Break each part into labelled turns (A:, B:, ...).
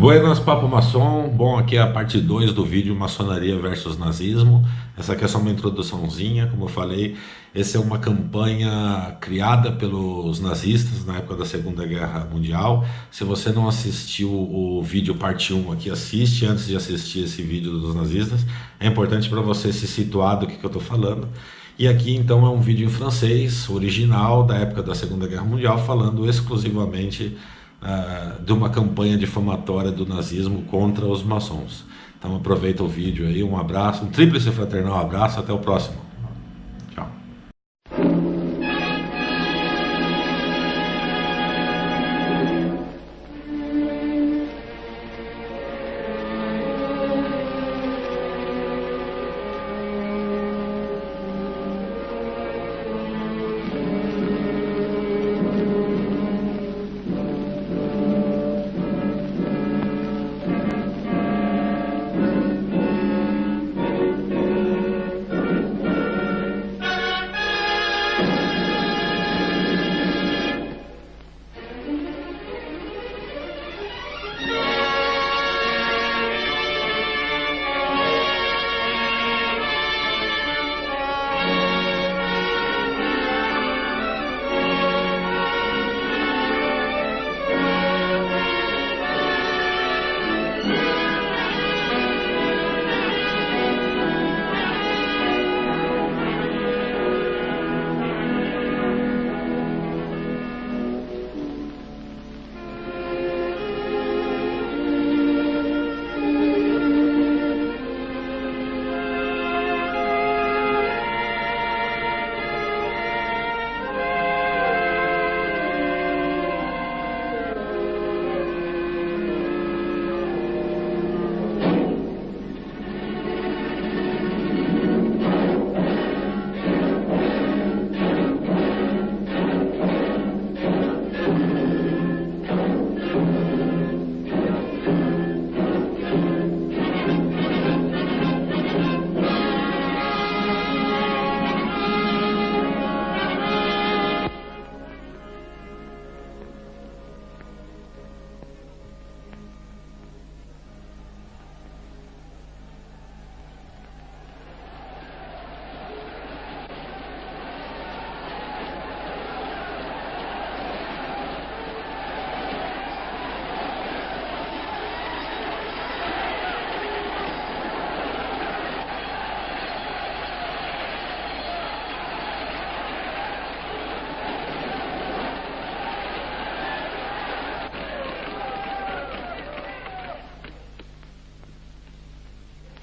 A: Buenas, Papo Maçom. Bom, aqui é a parte 2 do vídeo Maçonaria versus Nazismo. Essa aqui é só uma introduçãozinha, como eu falei. Essa é uma campanha criada pelos nazistas na época da Segunda Guerra Mundial. Se você não assistiu o vídeo parte 1 aqui, assiste antes de assistir esse vídeo dos nazistas. É importante para você se situar do que eu estou falando. E aqui então é um vídeo em francês, original, da época da Segunda Guerra Mundial, falando exclusivamente de uma campanha difamatória do nazismo contra os maçons. Então aproveita o vídeo aí, um abraço, um tríplice fraternal abraço, até o próximo. Tchau.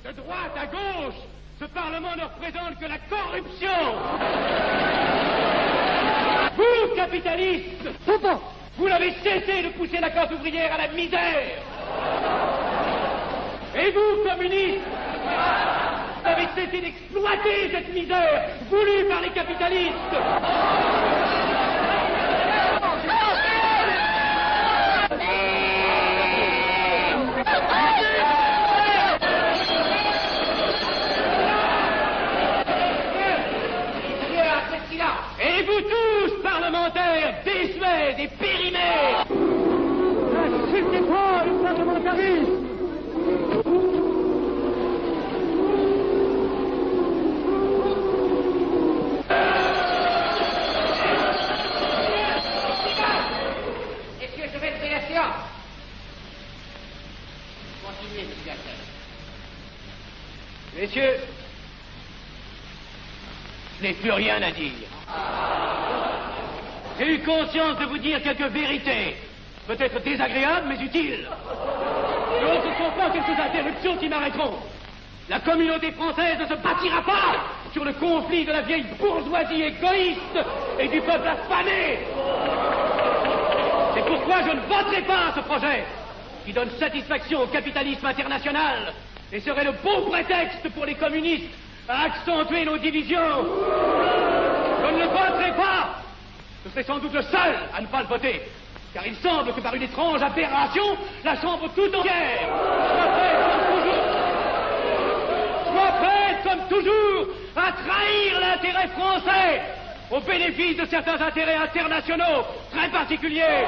B: De droite à gauche, ce Parlement ne représente que la corruption. Vous, capitalistes, vous n'avez cessé de pousser la classe ouvrière à la misère. Et vous, communistes, vous avez cessé d'exploiter cette misère voulue par les capitalistes. Et vous tous, parlementaires, désuets et périmés, n'insultez pas le parlementarisme. Messieurs, je vais lever la séance. Continuez, monsieur Gasset. Messieurs, je n'ai plus rien à dire. J'ai eu conscience de vous dire quelques vérités, peut-être désagréables, mais utiles. Donc, ce ne sont pas quelques interruptions qui m'arrêteront. La communauté française ne se bâtira pas sur le conflit de la vieille bourgeoisie égoïste et du peuple affamé. C'est pourquoi je ne voterai pas ce projet, qui donne satisfaction au capitalisme international et serait le bon prétexte pour les communistes à accentuer nos divisions. Je ne le voterai pas. Je serai sans doute le seul à ne pas le voter, car il semble que par une étrange aberration, la Chambre tout entière soit prête, comme toujours, à trahir l'intérêt français au bénéfice de certains intérêts internationaux très particuliers.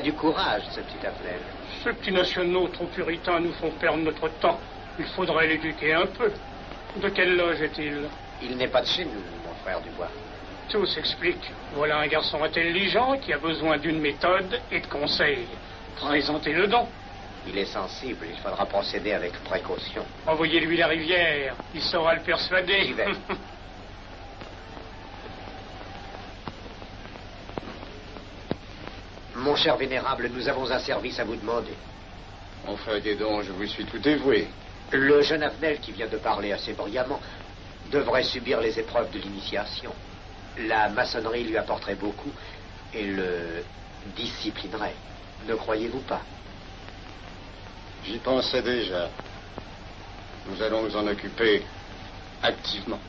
C: du courage, ce petit Abnel.
D: Ces petits nationaux trop puritains nous font perdre notre temps. Il faudrait l'éduquer un peu. De quelle loge est-il?
C: Il n'est pas de chez nous, mon frère Dubois.
D: Tout s'explique. Voilà un garçon intelligent qui a besoin d'une méthode et de conseils. Présentez-le donc.
C: Il est sensible, il faudra procéder avec précaution.
D: Envoyez-lui la rivière, il saura le persuader.
C: J'y vais. Mon cher vénérable, nous avons un service à vous demander.
E: Enfin, dis donc, je vous suis tout dévoué.
C: Le jeune Avenel qui vient de parler assez brillamment devrait subir les épreuves de l'initiation. La maçonnerie lui apporterait beaucoup et le disciplinerait. Ne croyez-vous pas?
E: J'y pensais déjà. Nous allons nous en occuper activement.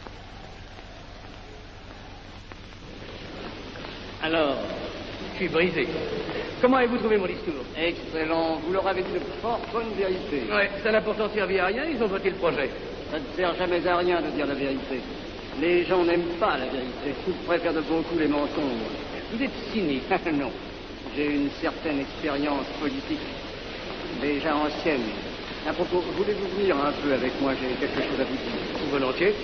B: Alors, je suis brisé. Comment avez-vous trouvé mon discours?
F: Excellent. Vous leur avez dit de fort bonne vérité.
B: Ouais, ça n'a pourtant servi à rien, ils ont voté le projet.
F: Ça ne sert jamais à rien de dire la vérité. Les gens n'aiment pas la vérité. Ils préfèrent de beaucoup les mensonges.
B: Vous êtes cynique.
F: Non. J'ai une certaine expérience politique, déjà ancienne. À propos, voulez-vous venir un peu avec moi? J'ai quelque chose à vous dire.
B: Volontiers.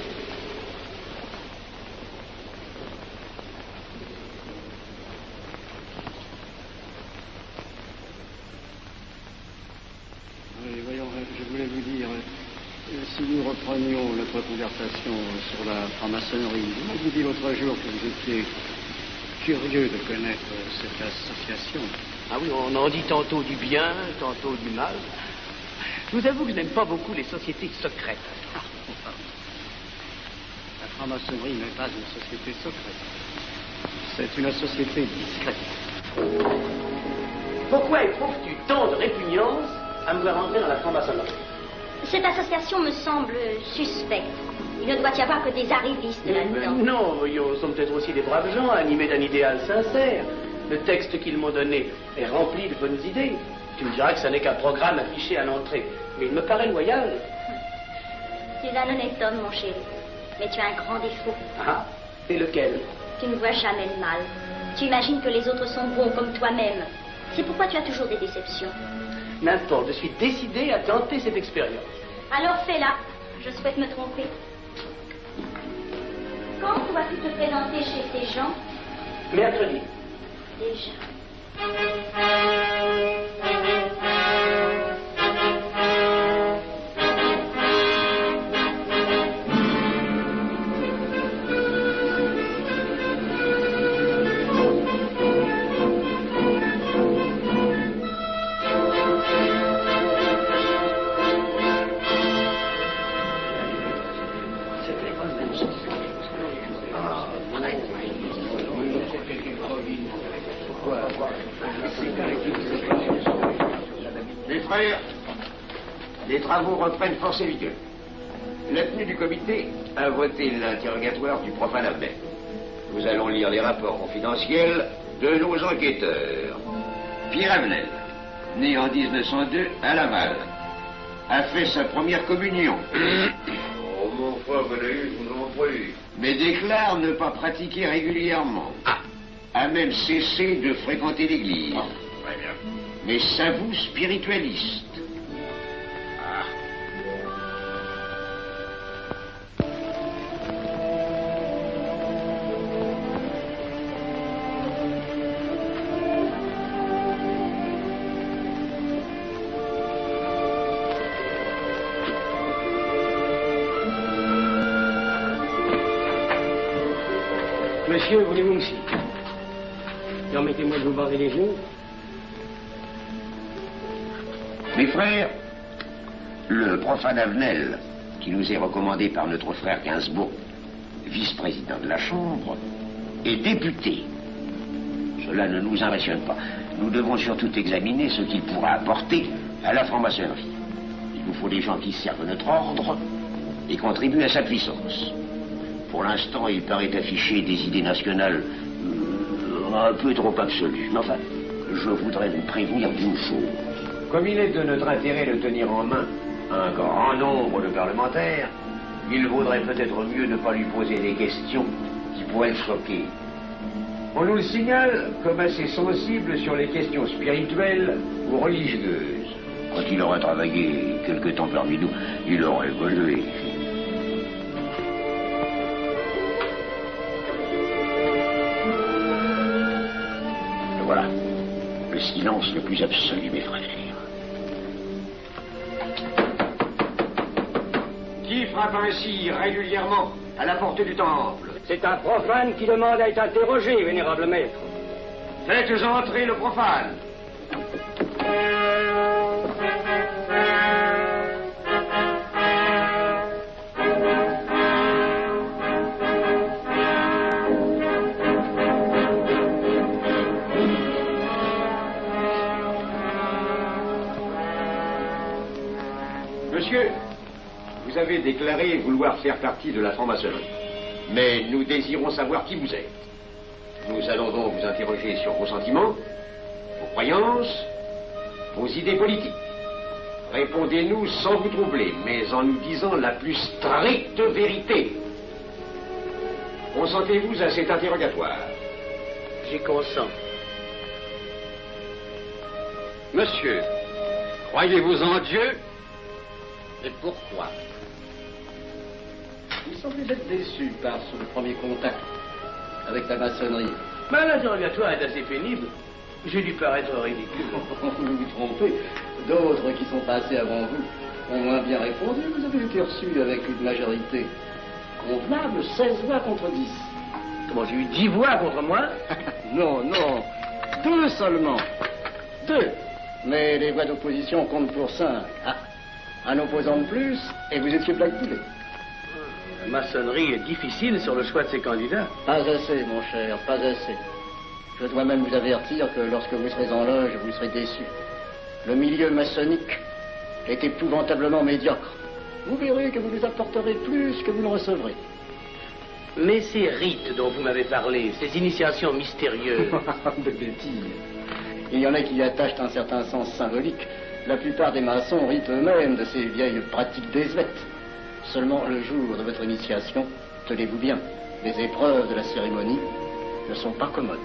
F: Oui, voyons, je voulais vous dire, si nous reprenions notre conversation sur la franc-maçonnerie, vous m'avez dit l'autre jour que vous étiez curieux de connaître cette association.
B: Ah oui, on en dit tantôt du bien, tantôt du mal. Je vous avoue que je n'aime pas beaucoup les sociétés secrètes.
F: Ah, enfin. La franc-maçonnerie n'est pas une société secrète. C'est une société discrète.
B: Pourquoi éprouves-tu tant de répugnance à me voir entrer dans la franc-maçonnerie?
G: Cette association me semble suspecte. Il ne doit y avoir que des arrivistes là-dedans.
B: Non, ils sont peut-être aussi des braves gens animés d'un idéal sincère. Le texte qu'ils m'ont donné est rempli de bonnes idées. Tu me diras que ça n'est qu'un programme affiché à l'entrée. Mais il me paraît loyal.
G: Tu es un honnête homme, mon chéri. Mais tu as un grand défaut.
B: Ah, et lequel?
G: Tu ne vois jamais le mal. Tu imagines que les autres sont bons comme toi-même. C'est pourquoi tu as toujours des déceptions.
B: N'importe, je suis décidé à tenter cette expérience.
G: Alors fais-la. Je souhaite me tromper. Quand pourras-tu te présenter chez ces gens?
B: Mercredi.
G: Déjà.
H: Mes frères, les travaux reprennent force et vigueur. La tenue du comité a voté l'interrogatoire du profane Abnel. Nous allons lire les rapports confidentiels de nos enquêteurs. Pierre Abnel, né en 1902 à Laval, a fait sa première communion.
E: Oh, mon frère Valérie, je vous en prie.
H: Mais déclare ne pas pratiquer régulièrement. A même cessé de fréquenter l'église.
E: Très bien.
H: Mais s'avoue spiritualiste.
D: Monsieur, voulez-vous me citer? Permettez-moi de vous barrer les genoux.
H: Mes frères, le profane Avenel, qui nous est recommandé par notre frère Gainsbourg, vice-président de la Chambre, est député. Cela ne nous impressionne pas. Nous devons surtout examiner ce qu'il pourra apporter à la franc-maçonnerie. Il nous faut des gens qui servent notre ordre et contribuent à sa puissance. Pour l'instant, il paraît afficher des idées nationales un peu trop absolues. Mais enfin, je voudrais vous prévenir d'une chose. Comme il est de notre intérêt de tenir en main un grand nombre de parlementaires, il vaudrait peut-être mieux ne pas lui poser des questions qui pourraient le choquer. On nous le signale comme assez sensible sur les questions spirituelles ou religieuses. Quand il aura travaillé quelque temps parmi nous, il aura évolué. Voilà, le silence le plus absolu, mes frères. Qui frappe ainsi régulièrement à la porte du temple?
D: C'est un profane qui demande à être interrogé, vénérable maître.
H: Faites entrer le profane. Monsieur, vous avez déclaré vouloir faire partie de la franc-maçonnerie. Mais nous désirons savoir qui vous êtes. Nous allons donc vous interroger sur vos sentiments, vos croyances, vos idées politiques. Répondez-nous sans vous troubler, mais en nous disant la plus stricte vérité. Consentez-vous à cet interrogatoire?
D: J'y consens.
H: Monsieur, croyez-vous en Dieu? Et pourquoi?
F: Vous semblez être déçu par ce premier contact avec la maçonnerie.
D: Mais l'interrogatoire est assez pénible. J'ai dû paraître ridicule.
F: Vous vous trompez. D'autres qui sont passés avant vous ont moins bien répondu. Vous avez été reçu avec une majorité convenable, 16 voix contre 10.
D: Comment, j'ai eu 10 voix contre moi?
F: Non, non. 2 seulement. 2. Mais les voix d'opposition comptent pour 5. Ah, un opposant de plus, et vous étiez blackboulé.
D: La maçonnerie est difficile sur le choix de ses candidats.
F: Pas assez, mon cher, pas assez. Je dois même vous avertir que lorsque vous serez en loge, vous serez déçu. Le milieu maçonnique est épouvantablement médiocre. Vous verrez que vous nous apporterez plus que vous ne recevrez.
D: Mais ces rites dont vous m'avez parlé, ces initiations mystérieuses...
F: De bêtises. Il y en a qui y attachent un certain sens symbolique. La plupart des maçons rient eux-mêmes de ces vieilles pratiques désuètes. Seulement, le jour de votre initiation, tenez-vous bien, les épreuves de la cérémonie ne sont pas commodes.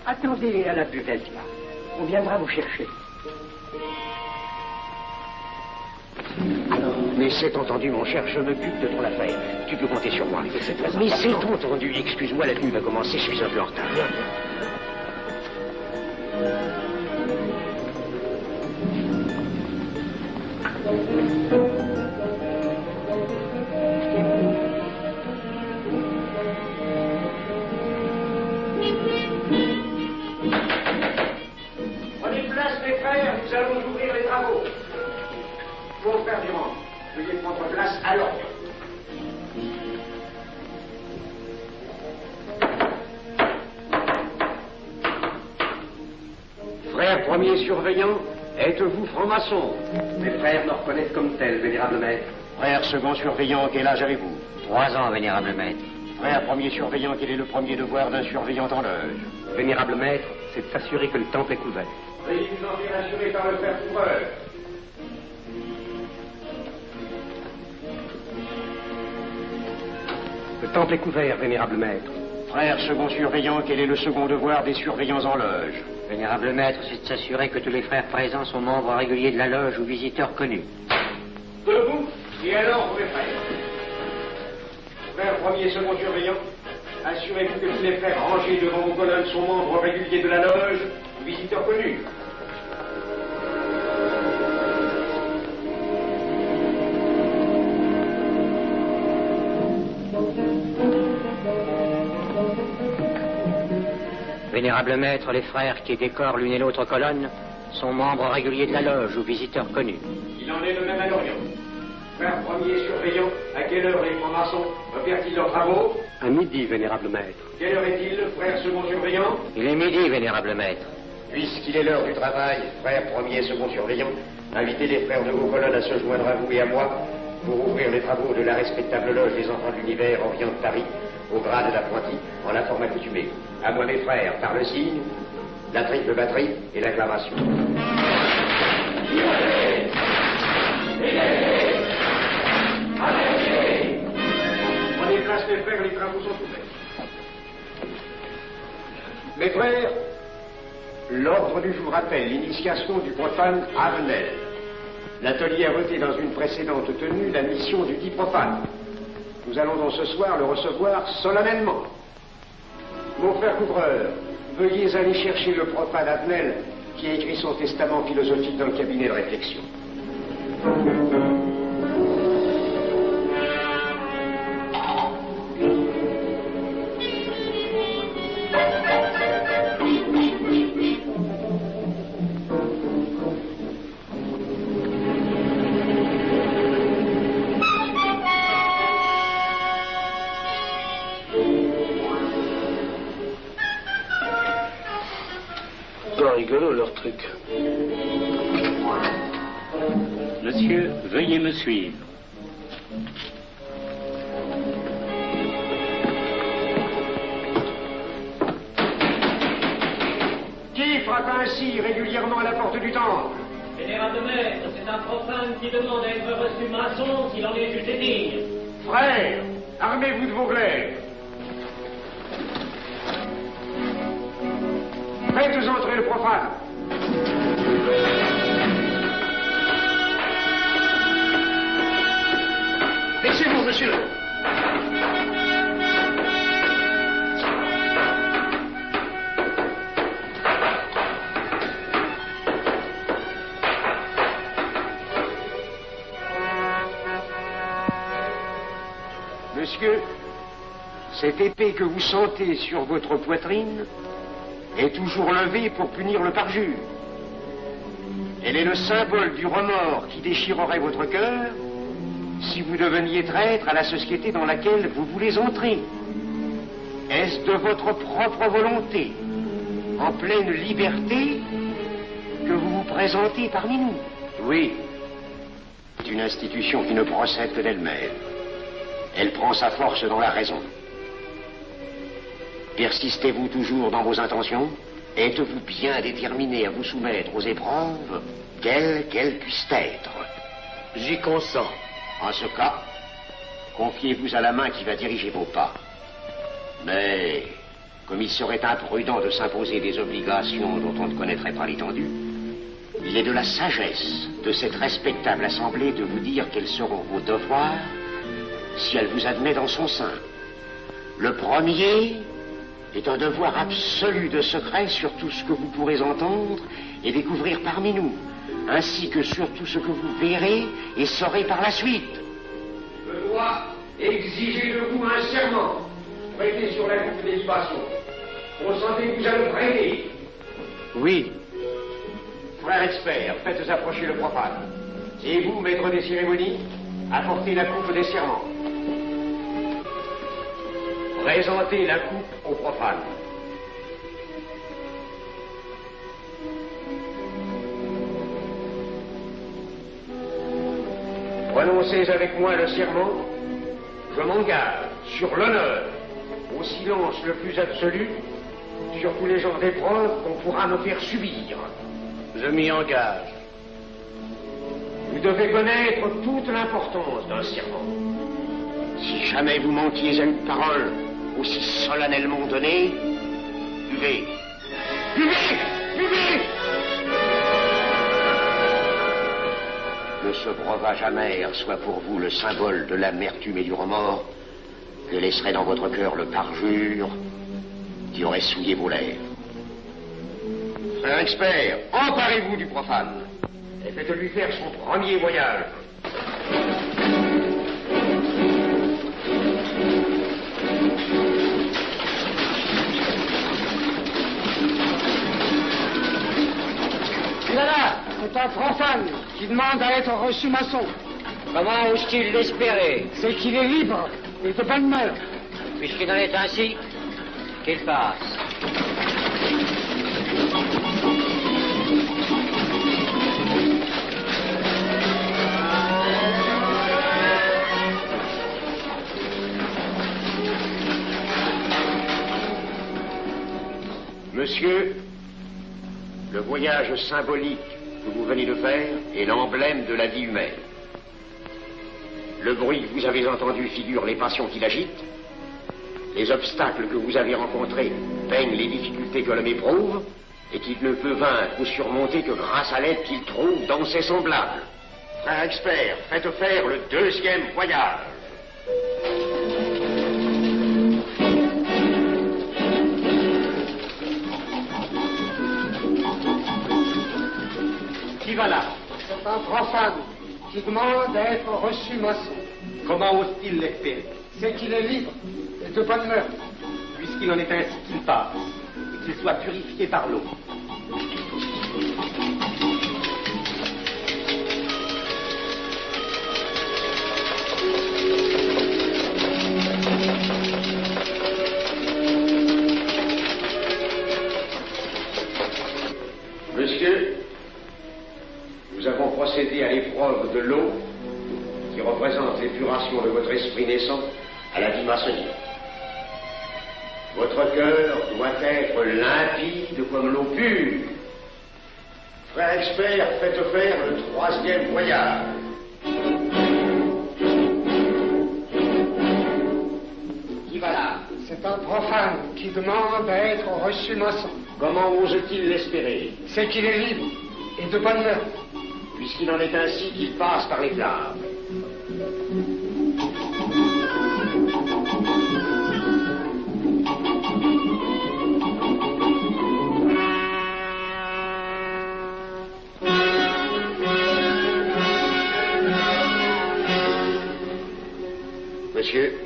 H: Attendez à la buvette, là. On viendra vous chercher. Mais c'est entendu, mon cher, je m'occupe de ton affaire. Tu peux compter sur moi. Mais c'est entendu. Excuse-moi, la nuit va commencer, je suis un peu en retard. Prenez place, mes frères, nous allons ouvrir les travaux. Mon frère Durand, veuillez prendre place à l'ordre. Frère premier surveillant, êtes-vous franc-maçon? Mes frères me reconnaissent comme tel, vénérable maître. Frère second surveillant, quel âge avez-vous?
C: 3 ans, vénérable maître.
H: Frère premier surveillant, quel est le premier devoir d'un surveillant en loge?
D: Vénérable maître, c'est de s'assurer que le temple est couvert.
H: Veuillez vous en faire assurer par le frère couvreur.
D: Le temple est couvert, vénérable maître.
H: Frère second surveillant, quel est le second devoir des surveillants en loge?
C: Vénérable maître, c'est de s'assurer que tous les frères présents sont membres réguliers de la loge ou visiteurs connus.
H: Debout, et alors, mes frères. Frère premier et second surveillant, assurez-vous que tous les frères rangés devant vos colonnes sont membres réguliers de la loge ou visiteurs connus.
C: Vénérable maître, les frères qui décorent l'une et l'autre colonne sont membres réguliers de la loge ou visiteurs connus.
H: Il en est de même à l'Orient.
C: Frère premier surveillant, à quelle heure les francs-maçons opèrent-ils leurs travaux?
F: À midi, vénérable maître.
C: Quelle heure est-il, frère second surveillant?
H: Il est midi, vénérable maître.
C: Puisqu'il est l'heure du travail, frère premier et second surveillant, invitez les frères de vos colonnes à se joindre à vous et à moi pour ouvrir les travaux de la respectable loge des enfants de l'univers Orient de Paris, au grade d'apprenti, en la forme accoutumée. À moi mes frères, par le signe, la triple batterie et l'acclamation. Prenez place mes frères, les travaux sont ouverts. Mes frères, l'ordre du jour appelle l'initiation du profane Avenel. L'atelier a voté dans une précédente tenue la mission du dit profane. Nous allons donc ce soir le recevoir solennellement. Mon frère couvreur, veuillez aller chercher le profane Avenel qui a écrit son testament philosophique dans le cabinet de réflexion.
F: Rigolo leur truc.
I: Monsieur, veuillez me suivre.
C: Qui frappe ainsi régulièrement à la porte du temple?
B: Vénérable maître, c'est un profane qui demande à être reçu maçon s'il en est jugé digne.
C: Frères, armez-vous de vos glaives. Faites entrer le profane. Laissez-vous, monsieur. Monsieur, cette épée que vous sentez sur votre poitrine est toujours levée pour punir le parjure. Elle est le symbole du remords qui déchirerait votre cœur si vous deveniez traître à la société dans laquelle vous voulez entrer. Est-ce de votre propre volonté, en pleine liberté, que vous vous présentez parmi nous? Oui. C'est une institution qui ne procède que d'elle-même. Elle prend sa force dans la raison. Persistez-vous toujours dans vos intentions? Êtes-vous bien déterminé à vous soumettre aux épreuves, quelles qu'elles puissent être?
F: J'y consens.
C: En ce cas, confiez-vous à la main qui va diriger vos pas. Mais, comme il serait imprudent de s'imposer des obligations dont on ne connaîtrait pas l'étendue, il est de la sagesse de cette respectable assemblée de vous dire quels seront vos devoirs si elle vous admet dans son sein. Le premier est un devoir absolu de secret sur tout ce que vous pourrez entendre et découvrir parmi nous, ainsi que sur tout ce que vous verrez et saurez par la suite. Je dois exiger de vous un serment, prêté sur la coupe des libations. Consentez-vous à le prêter? Oui. Frère expert, faites approcher le profane. Et vous, maître des cérémonies, apportez la coupe des serments. Présentez la coupe au profane. Prononcez avec moi le serment. Je m'engage sur l'honneur, au silence le plus absolu, sur tous les genres d'épreuves qu'on pourra me faire subir.
F: Je m'y engage.
C: Vous devez connaître toute l'importance d'un serment. Si jamais vous manquiez à une parole aussi solennellement donnée, buvez. Buvez! Buvez! Que ce breuvage amer soit pour vous le symbole de l'amertume et du remords que laisserait dans votre cœur le parjure qui aurait souillé vos lèvres. Frère expert, emparez-vous du profane et faites-lui faire son premier voyage.
F: Voilà, c'est un profane qui demande à être reçu maçon.
C: Comment ose-t-il l'espérer?
F: C'est qu'il est libre et de bonne mœurs.
C: Puisqu'il en est ainsi, qu'il passe.
H: Monsieur, le voyage symbolique que vous venez de faire est l'emblème de la vie humaine. Le bruit que vous avez entendu figure les passions qui l'agitent. Les obstacles que vous avez rencontrés peignent les difficultés que l'homme éprouve et qu'il ne peut vaincre ou surmonter que grâce à l'aide qu'il trouve dans ses semblables. Frère expert, faites faire le deuxième voyage.
F: Qui va là? C'est un profane qui demande d'être reçu maçon.
J: Comment ose-t-il l'espérer?
F: C'est qu'il est libre et de bonne mœurs.
J: Puisqu'il en est ainsi qu'il passe, et qu'il soit purifié par l'eau.
H: Monsieur, nous avons procédé à l'épreuve de l'eau qui représente l'épuration de votre esprit naissant à la vie maçonnique. Votre cœur doit être limpide comme l'eau pure. Frère expert, faites faire le troisième voyage. Qui va là?
F: C'est un profane qui demande d'être reçu maçon.
H: Comment ose-t-il l'espérer?
F: C'est qu'il est libre et de bonne mœurs.
H: Puisqu'il en est ainsi qu'il passe par les flammes. Monsieur,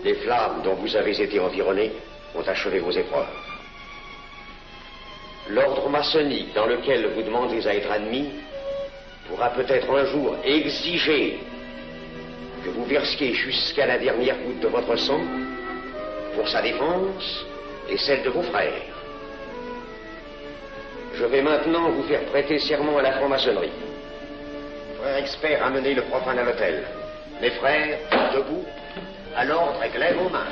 H: les flammes dont vous avez été environné ont achevé vos épreuves. L'ordre maçonnique dans lequel vous demandez à être admis pourra peut-être un jour exiger que vous versiez jusqu'à la dernière goutte de votre sang pour sa défense et celle de vos frères. Je vais maintenant vous faire prêter serment à la franc-maçonnerie. Frère expert, amenez le profane à l'hôtel. Les frères, debout, à l'ordre et glaive aux mains.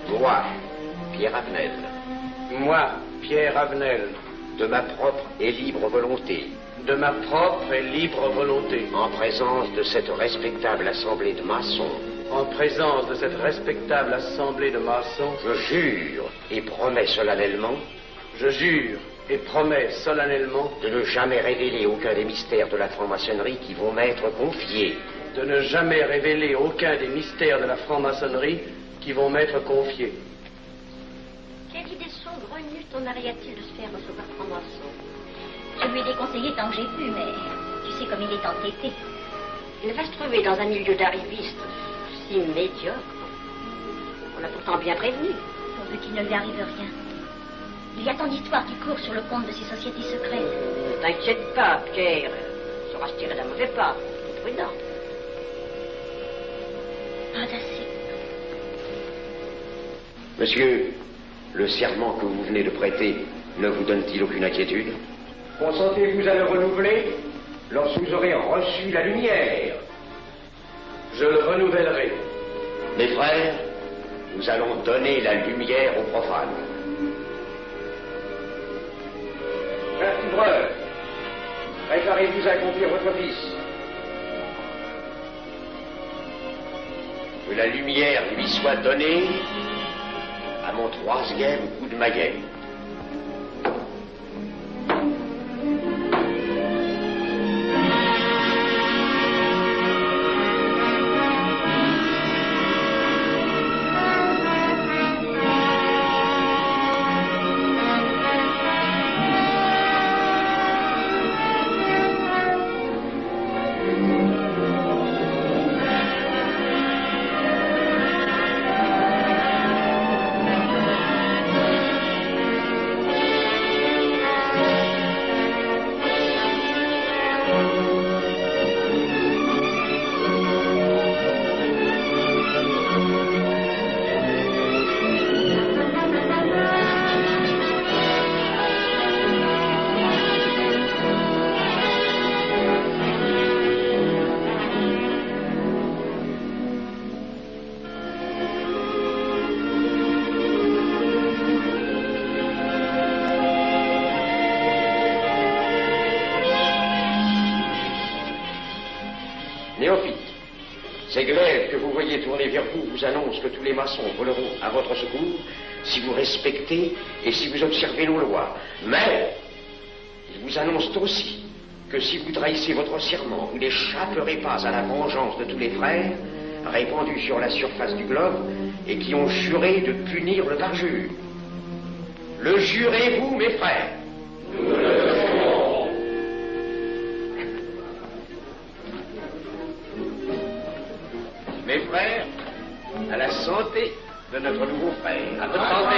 H: Moi, Pierre Avenel.
D: Moi, Pierre Avenel.
H: De ma propre et libre volonté.
D: De ma propre et libre volonté.
H: En présence de cette respectable assemblée de maçons.
D: En présence de cette respectable assemblée de maçons.
H: Je jure et promets solennellement.
D: Je jure et promets solennellement.
H: De ne jamais révéler aucun des mystères de la franc-maçonnerie qui vont m'être confiés.
D: De ne jamais révéler aucun des mystères de la franc-maçonnerie qui vont m'être confiés.
G: Quelle idée saugrenue ton mari a-t-il de se faire recevoir franc-maçon? Je lui ai déconseillé tant que j'ai pu, mais tu sais comme il est entêté. Il va se trouver dans un milieu d'arrivistes si médiocre. On l'a pourtant bien prévenu. Pourvu qu'il ne lui arrive rien. Il y a tant d'histoires qui courent sur le compte de ces sociétés secrètes. Ne t'inquiète pas, Pierre. Il saura se tirer d'un mauvais pas. Il est prudent. Pas d'assez.
H: Monsieur, le serment que vous venez de prêter ne vous donne-t-il aucune inquiétude?
J: Consentez-vous à le renouveler lorsque vous aurez reçu la lumière?
D: Je le renouvellerai.
H: Mes frères, nous allons donner la lumière aux profanes.
J: Frère couvreur, préparez-vous à accomplir votre office.
H: Que la lumière lui soit donnée à mon troisième coup de maillet. Ces glaives que vous voyez tourner vers vous vous annoncent que tous les maçons voleront à votre secours si vous respectez et si vous observez nos lois. Mais ils vous annoncent aussi que si vous trahissez votre serment, vous n'échapperez pas à la vengeance de tous les frères répandus sur la surface du globe et qui ont juré de punir le parjure. Le jurez-vous, mes frères?
E: Nous le jurons.
H: Mes frères, à la santé de notre nouveau frère.
J: À votre santé.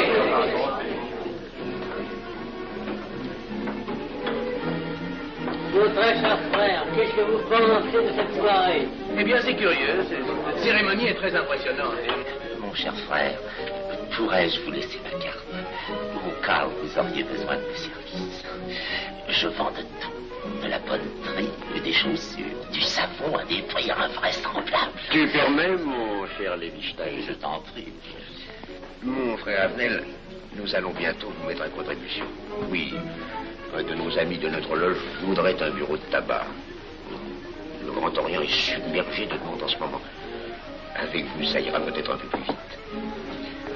K: Mon très cher frère, qu'est-ce que vous pensez de cette soirée?
J: Eh bien, c'est curieux. Cette cérémonie est très impressionnante.
H: Mon cher frère, pourrais-je vous laisser ma carte au cas où vous auriez besoin de mes services? Je vends de tout, de la bonneterie, des chaussures, du savon à des prix invraisemblables.
L: Tu permets, mon cher Lévi-Stein?
H: Je t'en prie.
L: Mon frère Avenel, nous allons bientôt vous mettre à contribution. Oui, un de nos amis de notre loge voudrait un bureau de tabac. Le Grand Orient est submergé de monde en ce moment. Avec vous, ça ira peut-être un peu plus vite.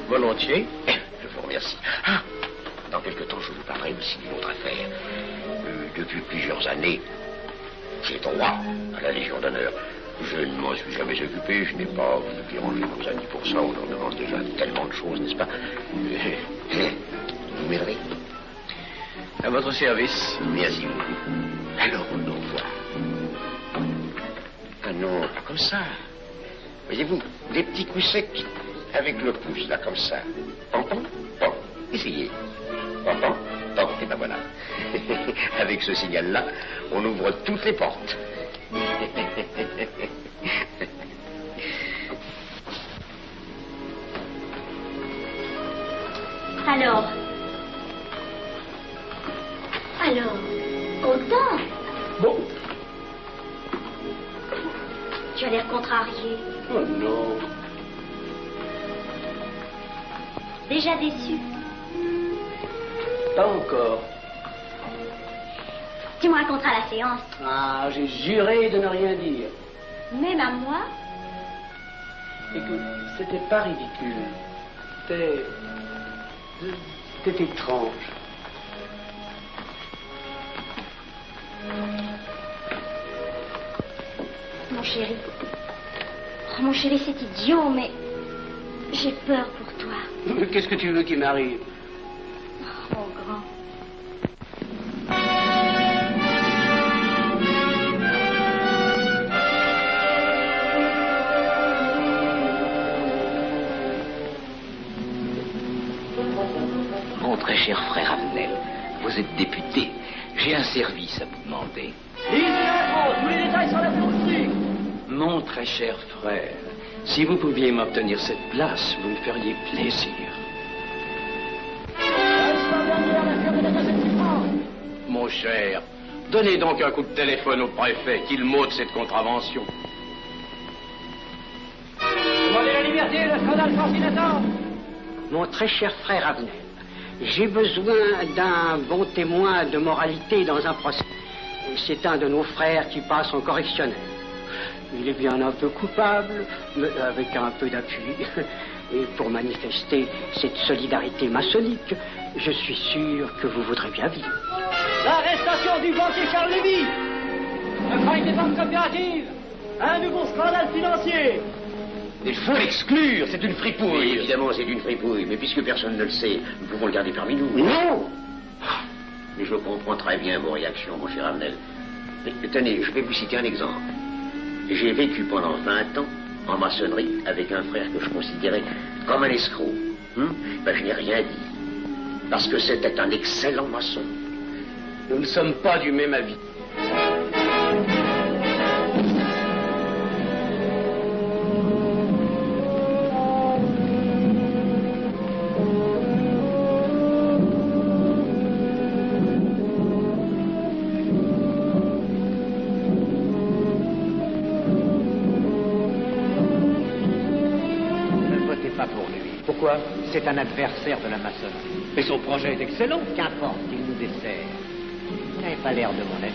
H: Volontiers.
L: Je vous remercie. Ah, dans quelque temps, je vous parlerai aussi d'une autre affaire. Depuis plusieurs années, j'ai droit à la Légion d'honneur. Je ne m'en suis jamais occupé, je n'ai pas dérangé nos amis pour ça. On leur demande déjà tellement de choses, n'est-ce pas? Vous m'aiderez?
J: À votre service.
L: Merci beaucoup. Alors, on nous revoit. Ah non, pas comme ça. Voyez-vous, des petits coups secs avec le pouce, là, comme ça. Pom, pom, pom. Essayez. Pom, pom, pom. Et ben voilà. Avec ce signal-là, on ouvre toutes les portes.
G: Alors, content?
K: Bon.
G: Tu as l'air contrarié.
K: Oh non.
G: Déjà déçu?
K: Pas encore.
G: Tu me raconteras la séance.
K: Ah, j'ai juré de ne rien dire.
G: Même à moi?
K: Écoute, c'était pas ridicule. C'était étrange.
G: Mon chéri. Oh, mon chéri, c'est idiot, mais j'ai peur pour toi.
K: Qu'est-ce que tu veux qu'il m'arrive?
G: Oh, mon grand.
H: Mon très cher frère Avenel, vous êtes député. J'ai un service à vous demander.
K: Tous les détails sont là pour aussi.
F: Mon très cher frère, si vous pouviez m'obtenir cette place, vous me feriez plaisir. Mon cher, donnez donc un coup de téléphone au préfet, qu'il m'ôte cette contravention.
K: Demandez la liberté, le scandale fascinateur.
M: Mon très cher frère Avenel, j'ai besoin d'un bon témoin de moralité dans un procès. C'est un de nos frères qui passe en correctionnel. Il est bien un peu coupable, mais avec un peu d'appui. Et pour manifester cette solidarité maçonnique, je suis sûr que vous voudrez bien vivre.
K: L'arrestation du banquier Charles Lévy. Le faille des banques coopératives. Un nouveau scandale financier.
H: Il faut l'exclure, c'est une fripouille.
L: Oui, évidemment, c'est une fripouille, mais puisque personne ne le sait, nous pouvons le garder parmi nous.
H: Non!
L: Mais je comprends très bien vos réactions, mon cher Avenel. Mais tenez, je vais vous citer un exemple. J'ai vécu pendant 20 ans en maçonnerie avec un frère que je considérais comme un escroc. Ben, je n'ai rien dit. Parce que c'était un excellent maçon.
F: Nous ne sommes pas du même avis.
N: Pourquoi? C'est un adversaire de la maçonnerie.
F: Mais son projet est excellent.
N: Qu'importe, il nous dessert. Il n'avait pas l'air de mon ami.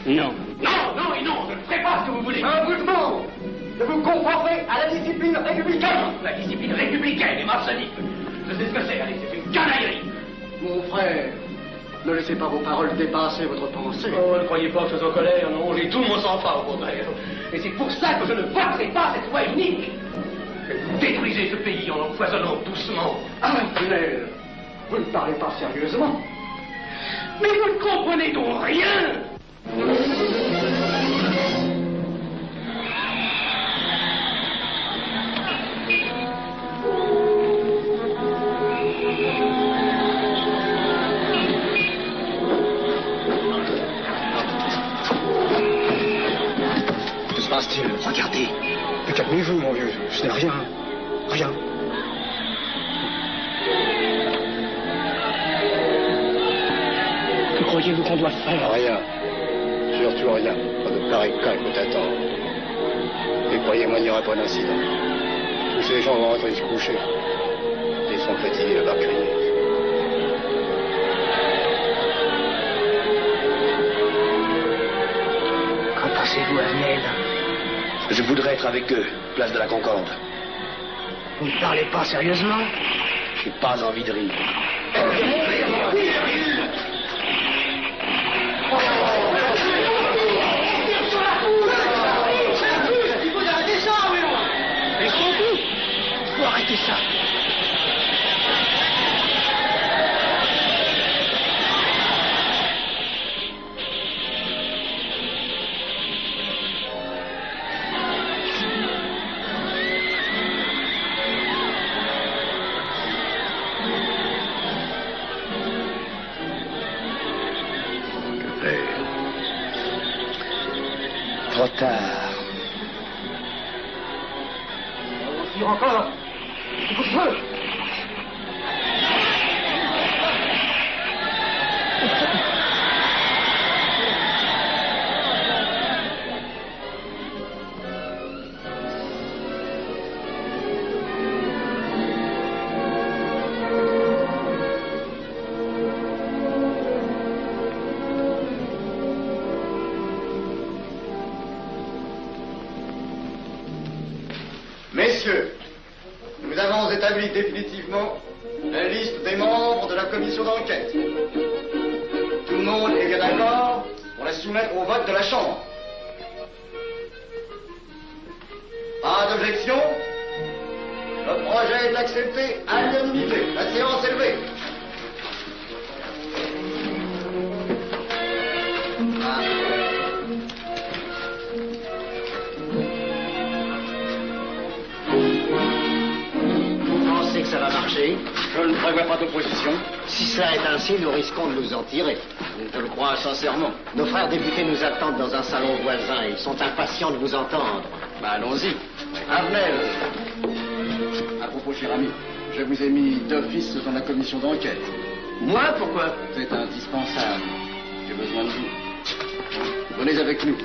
D: Non.
J: Non, non et non, je ne ferai pas ce que vous voulez. Un mouvement de vous conformer à la discipline républicaine.
B: La discipline républicaine et maçonnique. Je sais ce que c'est, allez, c'est une canaillerie.
F: Mon frère, ne laissez pas vos paroles dépasser votre pensée.
B: Oh, ne croyez pas que je suis en colère, non, j'ai tout mon sang-froid au contraire. Et c'est pour ça que je ne voterai pas cette loi unique. Vous détruisez ce pays en l'empoisonnant doucement.
F: Abnel, vous ne parlez pas sérieusement.
B: Mais vous ne comprenez donc rien.
F: Que se passe-t-il? Regardez. Mais calmez-vous, mon vieux. Ce n'est rien. Rien.
D: Que croyez-vous qu'on doit faire?
F: Rien. Surtout rien. Pas de pareil cas que t'attends. Et croyez-moi, il n'y aura pas d'incident. Tous ces gens vont rentrer se coucher. Ils sont fatigués de leur crier.
M: Qu'en pensez-vous, Arnel?
H: Je voudrais être avec eux, place de la Concorde.
M: Vous ne parlez pas sérieusement?
H: J'ai pas envie de rire.
J: Il faut arrêter ça, oui.
M: Mais surtout, il faut arrêter ça.
F: Trop tard.
J: On tire encore. Coup de feu.
F: Messieurs, nous avons établi définitivement la liste des membres de la commission d'enquête. Tout le monde est bien d'accord pour la soumettre au vote de la Chambre. Pas d'objection? Le projet est accepté à l'unanimité. La séance est levée.
M: Que ça va marcher?
F: Je ne prévois pas d'opposition.
M: Si cela est ainsi, nous risquons de nous en tirer.
F: Je le crois sincèrement.
M: Nos frères députés nous attendent dans un salon voisin. Ils sont impatients de vous entendre.
F: Allons-y. Arnel. À propos, cher ami, je vous ai mis d'office dans la commission d'enquête.
M: Moi, pourquoi?
F: C'est indispensable. J'ai besoin de vous. Venez avec nous.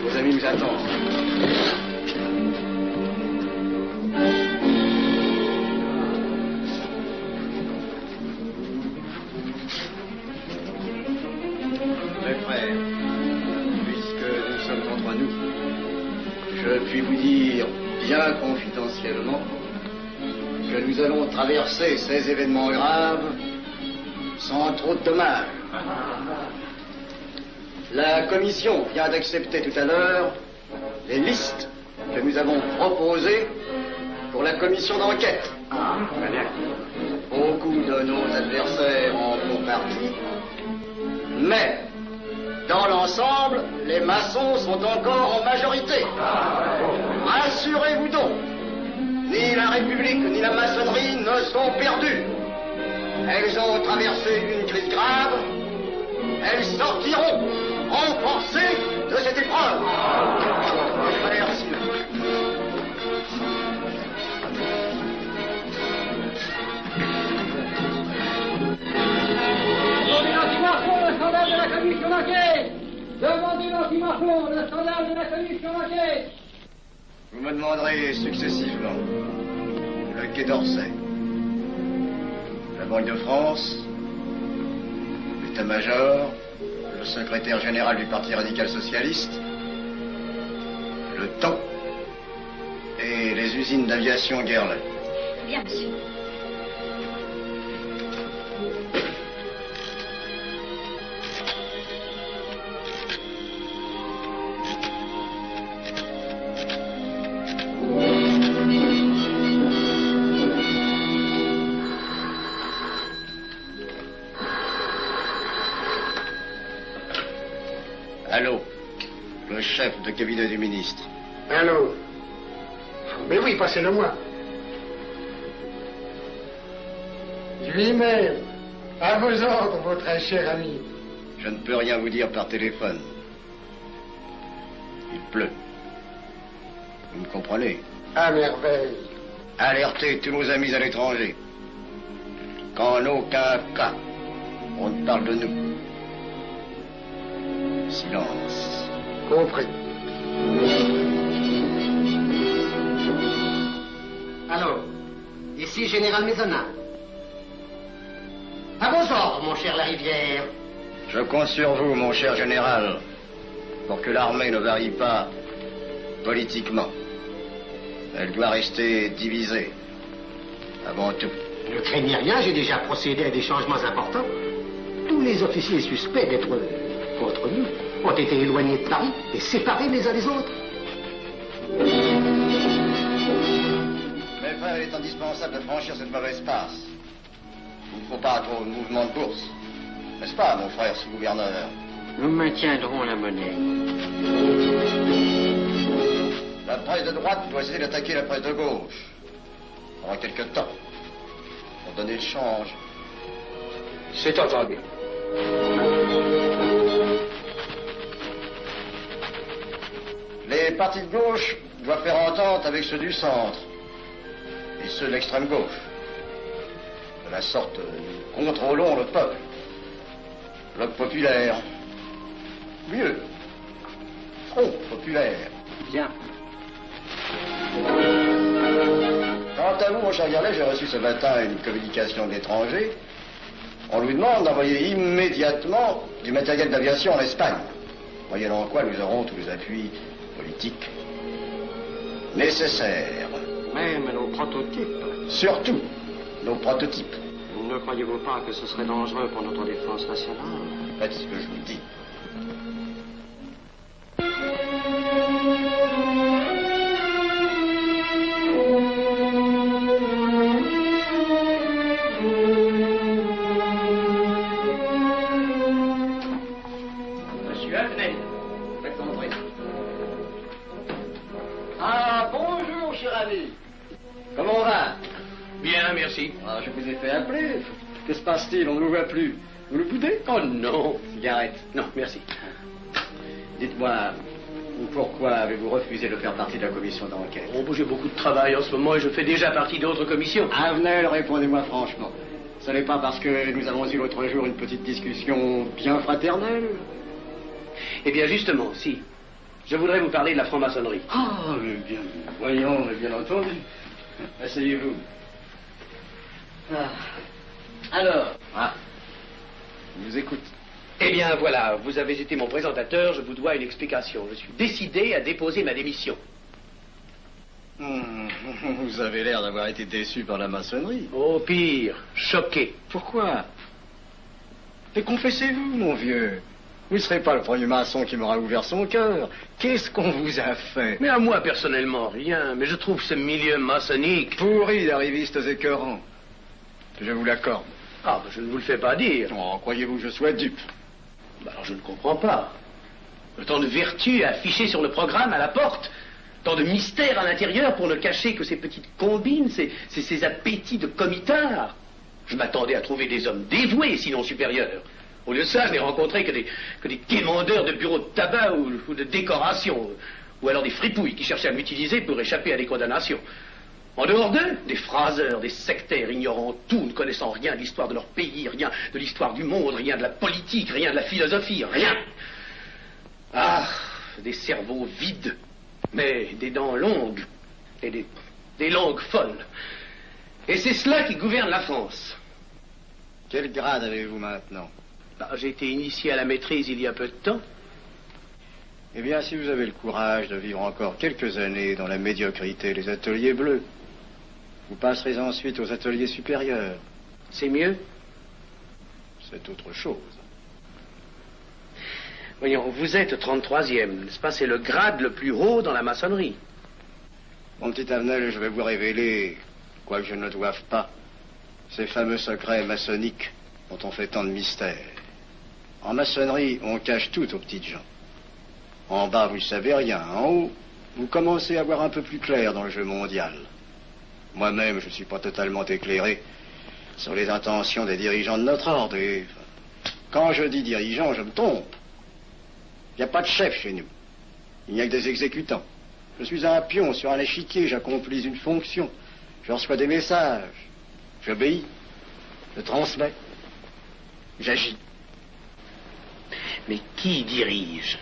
F: Vos amis nous attendent. Mes frères, puisque nous sommes entre nous, je puis vous dire bien confidentiellement que nous allons traverser ces événements graves sans trop de dommages. La commission vient d'accepter tout à l'heure les listes que nous avons proposées pour la commission d'enquête. Beaucoup de nos adversaires en font partie, mais dans l'ensemble, les maçons sont encore en majorité. Rassurez-vous donc, ni la République ni la maçonnerie ne sont perdues. Elles ont traversé une crise grave. Elles sortiront renforcées de cette épreuve. Merci.
K: Demandez l'antimafon, le scandale de la commission d'enquête. Demandez l'antimafon, le scandale de la commission d'enquête.
F: Vous me demanderez successivement le Quai d'Orsay, la Banque de France, l'état-major,
O: le secrétaire général du Parti radical socialiste, le temps et les usines d'aviation Guerlain.
G: Bien, monsieur.
O: Allô, le chef de cabinet du ministre.
P: Allô? Mais oui, passez-le moi. Lui-même, à vos ordres, votre très cher ami.
O: Je ne peux rien vous dire par téléphone. Il pleut. Vous me comprenez?
P: À merveille.
O: Alertez tous nos amis à l'étranger. Qu'en aucun cas, on ne parle de nous. Silence.
P: Compris.
J: Allô, ici Général Maisonnat. À vos ordres, mon cher Larivière.
O: Je compte sur vous, mon cher général, pour que l'armée ne varie pas politiquement. Elle doit rester divisée, avant tout.
J: Ne craignez rien, j'ai déjà procédé à des changements importants. Tous les officiers suspects d'être contre nous ont été éloignés de Paris et séparés les uns des autres.
O: Mes frères, il est indispensable de franchir cette mauvaise passe. Il ne faut pas trop de mouvement de bourse. N'est-ce pas, mon frère sous-gouverneur?
M: Nous maintiendrons la monnaie.
O: La presse de droite doit essayer d'attaquer la presse de gauche. Pendant quelque temps. Pour donner le change.
P: C'est entendu.
O: Les partis de gauche doivent faire entente avec ceux du centre. Et ceux de l'extrême gauche. De la sorte, nous contrôlons le peuple. Bloc populaire. Mieux. Front populaire.
M: Bien.
O: Quant à vous, mon cher Garlet, j'ai reçu ce matin une communication de l'étranger. On lui demande d'envoyer immédiatement du matériel d'aviation en Espagne. Moyennant quoi nous aurons tous les appuis politiques nécessaires.
M: Même nos prototypes.
O: Surtout nos prototypes.
M: Ne croyez-vous pas que ce serait dangereux pour notre défense nationale?
O: Faites ce que je vous dis.
J: Monsieur Avenel, faites entrer. Ah, bonjour, cher ami. Comment on va?
D: Bien, merci.
J: Ah, je vous ai fait appeler. Que se passe-t-il? On ne vous voit plus. Vous le boudez?
D: Oh non.
J: Cigarette.
D: Non, merci.
J: Dites-moi, pourquoi avez-vous refusé de faire partie de la commission d'enquête?
D: Oh, j'ai beaucoup de travail en ce moment et je fais déjà partie d'autres commissions.
J: Avenel, répondez-moi franchement. Ce n'est pas parce que nous avons eu l'autre jour une petite discussion bien fraternelle?
D: Eh bien, justement, si. Je voudrais vous parler de la franc-maçonnerie.
J: Ah, mais bien, voyons, mais bien entendu. Asseyez-vous. Ah. Alors? Ah. Je vous écoute.
D: Eh bien, voilà, vous avez été mon présentateur, je vous dois une explication. Je suis décidé à déposer ma démission.
O: Vous avez l'air d'avoir été déçu par la maçonnerie.
D: Oh, pire, choqué.
J: Pourquoi? Et confessez-vous, mon vieux. Vous ne serez pas le premier maçon qui m'aura ouvert son cœur. Qu'est-ce qu'on vous a fait?
D: Mais à moi, personnellement, rien. Mais je trouve ce milieu maçonnique...
J: pourri d'arrivistes écœurants. Je vous l'accorde.
D: Ah, ben, je ne vous le fais pas dire.
J: Oh, croyez-vous que je sois dupe?
D: Ben, alors je ne comprends pas. Tant de vertu affichées sur le programme à la porte. Tant de mystères à l'intérieur pour ne cacher que ces petites combines, ces appétits de comitard. Je m'attendais à trouver des hommes dévoués, sinon supérieurs. Au lieu de ça, je n'ai rencontré que des quémandeurs de bureaux de tabac ou de décoration, ou alors des fripouilles qui cherchaient à m'utiliser pour échapper à des condamnations. En dehors d'eux, des phraseurs, des sectaires ignorant tout, ne connaissant rien de l'histoire de leur pays, rien de l'histoire du monde, rien de la politique, rien de la philosophie, rien. Ah, des cerveaux vides, mais des dents longues, et des langues folles. Et c'est cela qui gouverne la France.
O: Quel grade avez-vous maintenant?
D: J'ai été initié à la maîtrise il y a peu de temps.
F: Eh bien, si vous avez le courage de vivre encore quelques années dans la médiocrité des ateliers bleus, vous passerez ensuite aux ateliers supérieurs.
D: C'est mieux?
F: C'est autre chose.
D: Voyons, vous êtes 33e, n'est-ce pas? C'est le grade le plus haut dans la maçonnerie.
F: Mon petit Avenel, je vais vous révéler, quoique je ne le doive pas, ces fameux secrets maçonniques dont on fait tant de mystères. En maçonnerie, on cache tout aux petites gens. En bas, vous ne savez rien. En haut, vous commencez à voir un peu plus clair dans le jeu mondial. Moi-même, je ne suis pas totalement éclairé sur les intentions des dirigeants de notre ordre. Et quand je dis dirigeants, je me trompe. Il n'y a pas de chef chez nous. Il n'y a que des exécutants. Je suis un pion sur un échiquier, j'accomplis une fonction. Je reçois des messages. J'obéis. Je transmets. J'agis.
D: Mais qui dirige?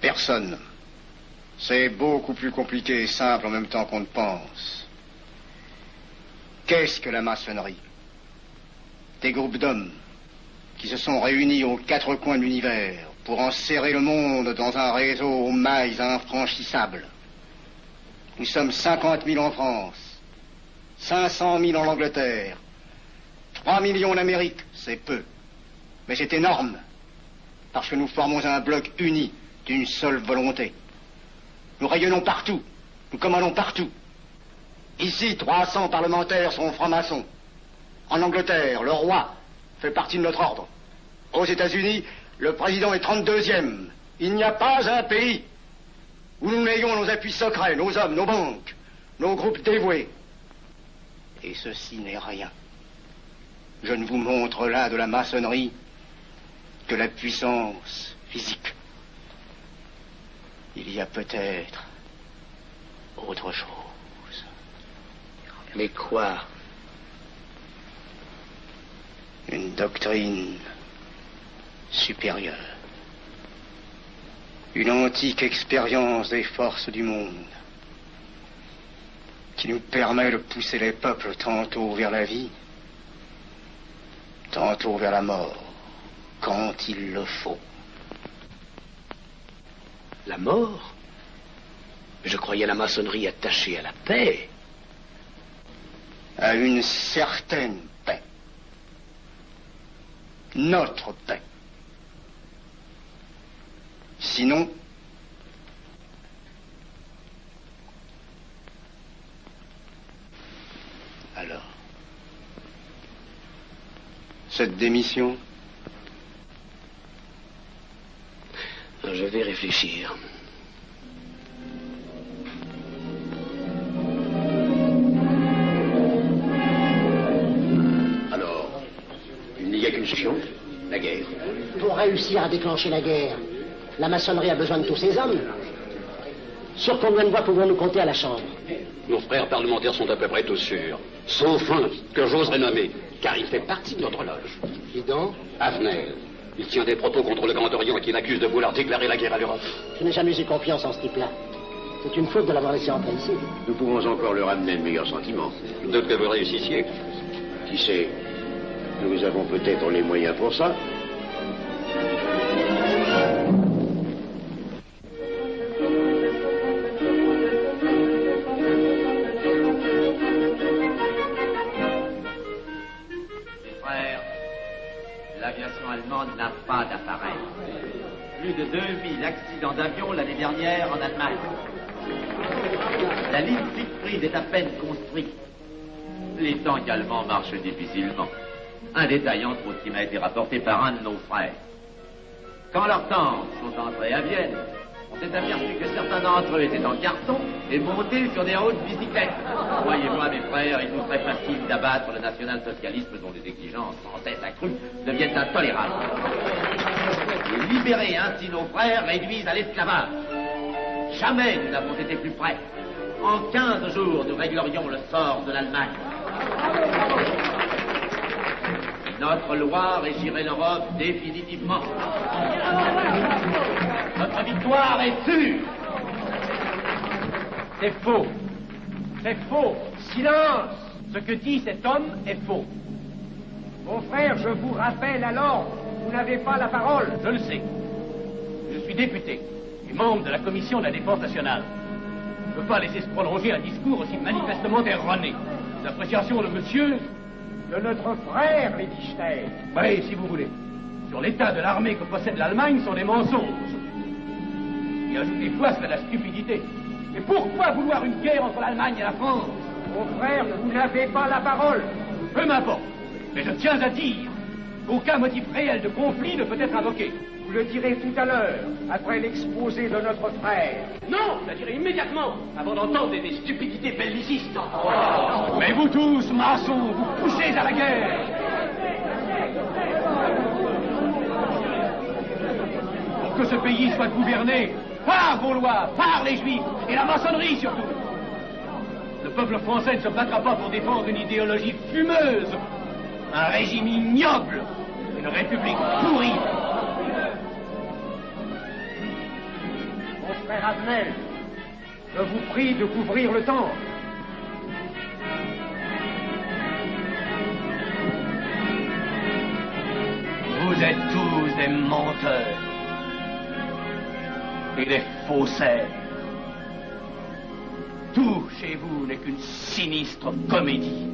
F: Personne. C'est beaucoup plus compliqué et simple en même temps qu'on ne pense. Qu'est-ce que la maçonnerie? Des groupes d'hommes qui se sont réunis aux quatre coins de l'univers pour enserrer le monde dans un réseau aux mailles infranchissables. Nous sommes 50 000 en France, 500 000 en Angleterre, 3 millions en Amérique, c'est peu. Mais c'est énorme, parce que nous formons un bloc uni d'une seule volonté. Nous rayonnons partout, nous commandons partout. Ici, 300 parlementaires sont francs-maçons. En Angleterre, le roi fait partie de notre ordre. Aux États-Unis, le président est 32e. Il n'y a pas un pays où nous n'ayons nos appuis secrets, nos hommes, nos banques, nos groupes dévoués. Et ceci n'est rien. Je ne vous montre là de la maçonnerie que la puissance physique. Il y a peut-être autre chose.
D: Mais quoi?
F: Une doctrine supérieure. Une antique expérience des forces du monde qui nous permet de pousser les peuples tantôt vers la vie, tantôt vers la mort, quand il le faut.
D: La mort? Je croyais la maçonnerie attachée à la paix.
F: À une certaine paix. Notre paix. Sinon, alors, cette démission?
D: Je vais réfléchir.
L: Alors, il n'y a qu'une solution, la guerre.
J: Pour réussir à déclencher la guerre, la maçonnerie a besoin de tous ses hommes. Sur combien de voix pouvons-nous compter à la Chambre?
Q: Nos frères parlementaires sont à peu près tous sûrs. Sauf un, que j'oserais nommer, car il fait partie de notre loge.
J: Qui donc?
Q: Avenel. Il tient des propos contre le Grand Orient et qui l'accuse de vouloir déclarer la guerre à l'Europe.
J: Je n'ai jamais eu confiance en ce type-là. C'est une faute de l'avoir laissé entrer ici.
L: Nous pouvons encore leur amener le meilleur sentiment.
Q: D'autres que vous réussissiez.
L: Qui sait? Nous avons peut-être les moyens pour ça.
R: L'aviation allemande n'a pas d'appareil. Plus de 2000 accidents d'avion l'année dernière en Allemagne. La ligne Siegfried est à peine construite. Les tanks allemands marchent difficilement. Un détail entre autres qui m'a été rapporté par un de nos frères. Quand leurs tanks sont entrés à Vienne, on s'est aperçu que certains d'entre eux étaient en carton et montés sur des hautes bicyclettes. Voyez-moi, mes frères, il nous serait facile d'abattre le national-socialisme dont les exigences sans cesse accrues deviennent intolérables. Et libérer ainsi nos frères réduisent à l'esclavage. Jamais nous n'avons été plus près. En 15 jours, nous réglerions le sort de l'Allemagne. Notre loi régirait l'Europe définitivement. Notre victoire est sûre.
K: C'est faux. C'est faux. Silence. Ce que dit cet homme est faux. Mon frère, je vous rappelle alors, vous n'avez pas la parole.
R: Je le sais. Je suis député et membre de la commission de la défense nationale. Je ne peux pas laisser se prolonger un discours aussi manifestement erroné. Les appréciations de monsieur...
K: De notre frère, Lady Stein.
R: Oui, si vous voulez. Sur l'état de l'armée que possède l'Allemagne sont des mensonges. Et ajouter quoi serait de la stupidité. Mais pourquoi vouloir une guerre entre l'Allemagne et la France?
K: Mon frère, vous n'avez pas la parole.
R: Peu m'importe. Mais je tiens à dire qu'aucun motif réel de conflit ne peut être invoqué.
K: Vous le direz tout à l'heure, après l'exposé de notre frère.
R: Non, je le dirai immédiatement, avant d'entendre des stupidités bellicistes. Mais vous tous, maçons, vous poussez à la guerre. Pour que ce pays soit gouverné par vos lois, par les Juifs et la maçonnerie surtout. Le peuple français ne se battra pas pour défendre une idéologie fumeuse, un régime ignoble, une république pourrie.
K: Mon frère Abnel, je vous prie de couvrir le temple.
R: Vous êtes tous des menteurs et des faussaires. Tout chez vous n'est qu'une sinistre comédie.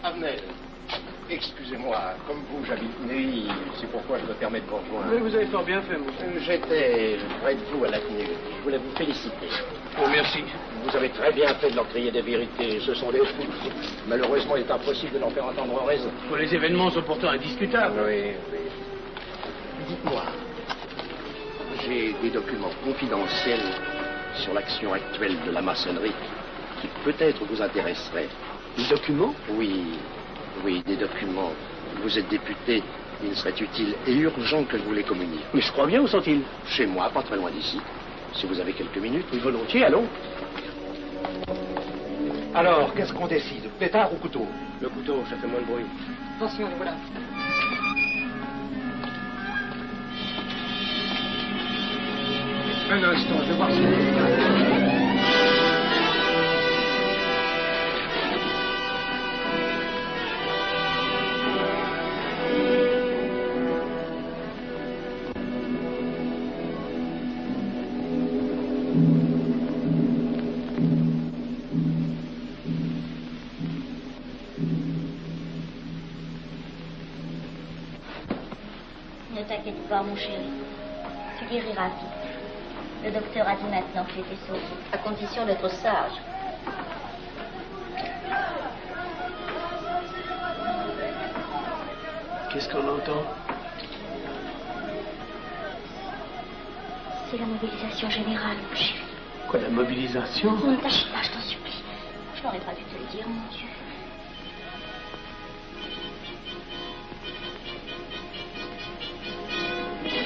J: Abnel, excusez-moi, comme vous, j'habite Neuilly, c'est pourquoi je me permets de vous rejoindre.
F: Oui, vous avez fort bien fait, monsieur.
J: J'étais près de vous à la tenue. Je voulais vous féliciter.
F: Oh, merci.
J: Vous avez très bien fait de leur crier des vérités. Ce sont des fous. Malheureusement, il est impossible de leur faire entendre raison.
F: Les événements sont pourtant indiscutables.
J: Oui, oui. Dites-moi, j'ai des documents confidentiels sur l'action actuelle de la maçonnerie qui peut-être vous intéresseraient.
F: Des documents?
J: Oui, oui, des documents. Vous êtes député, il serait utile et urgent que je vous les communique.
F: Mais je crois bien, où sont-ils?
J: Chez moi, pas très loin d'ici. Si vous avez quelques minutes.
F: Oui, volontiers, allons.
J: Alors, qu'est-ce qu'on décide? Pétard ou couteau?
F: Le couteau, ça fait moins de bruit.
S: Attention, le voilà.
J: Un instant, je vais voir si c'est...
G: Ne t'inquiète pas, mon chéri. Tu guériras vite. Le docteur a dit maintenant que tu étais sauvé, à condition d'être sage.
F: Qu'est-ce qu'on entend?
G: C'est la mobilisation générale, mon chéri.
F: Quoi, la mobilisation?
G: Ne tâche pas, je t'en supplie. Je n'aurais pas dû te le dire, mon Dieu.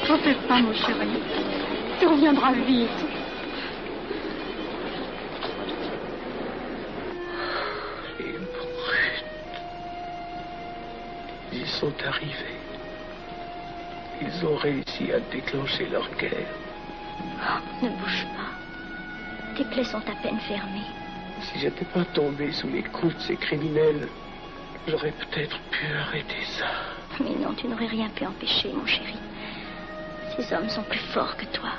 S: T'en fais pas, mon chéri. Tu reviendras vite.
F: Les brutes. Ils sont arrivés. Ils ont réussi à déclencher leur guerre.
G: Ne bouge pas. Tes plaies sont à peine fermées.
F: Si j'étais pas tombé sous les coups de ces criminels, j'aurais peut-être pu arrêter ça.
G: Mais non, tu n'aurais rien pu empêcher, mon chéri. Ces hommes sont plus forts que toi.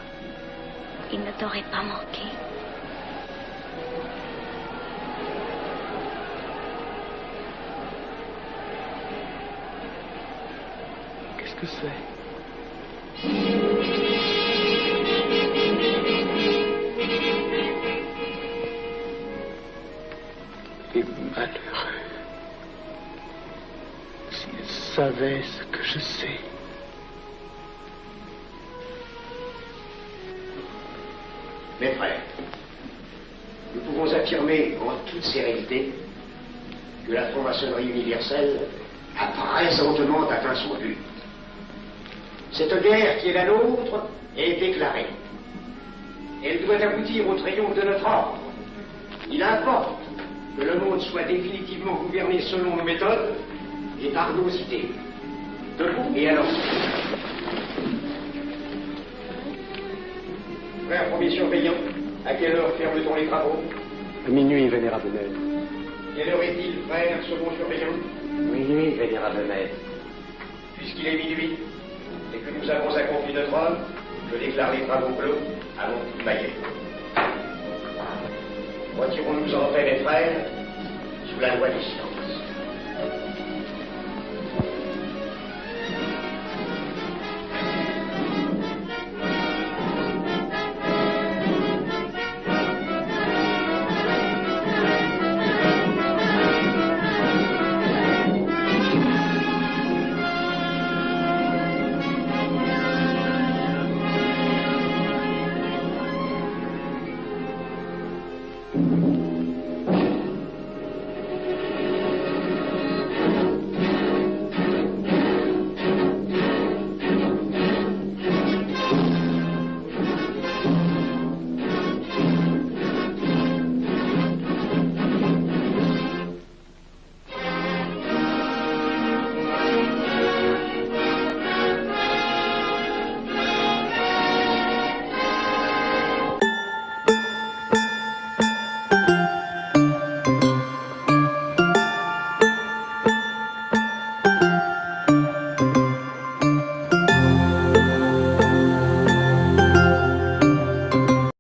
G: Ils ne t'auraient pas manqué.
F: Qu'est-ce que c'est? Les malheureux. S'ils savaient ce que je sais.
H: Mes frères, nous pouvons affirmer en toute sérénité que la franc-maçonnerie universelle a présentement atteint son but. Cette guerre qui est la nôtre est déclarée. Elle doit aboutir au triomphe de notre ordre. Il importe que le monde soit définitivement gouverné selon nos méthodes et Arnaud cité. Debout et alors.
J: Frère premier surveillant, à quelle heure ferme-t-on les travaux?
F: À minuit, vénérable maître.
J: Quelle heure est-il, frère second surveillant?
H: Minuit, vénérable maître.
J: Puisqu'il est minuit et que nous avons accompli notre œuvre, je déclare les travaux clos. Allons, Maillet. Retirons-nous en fait, mes frères, sous la loi du silence.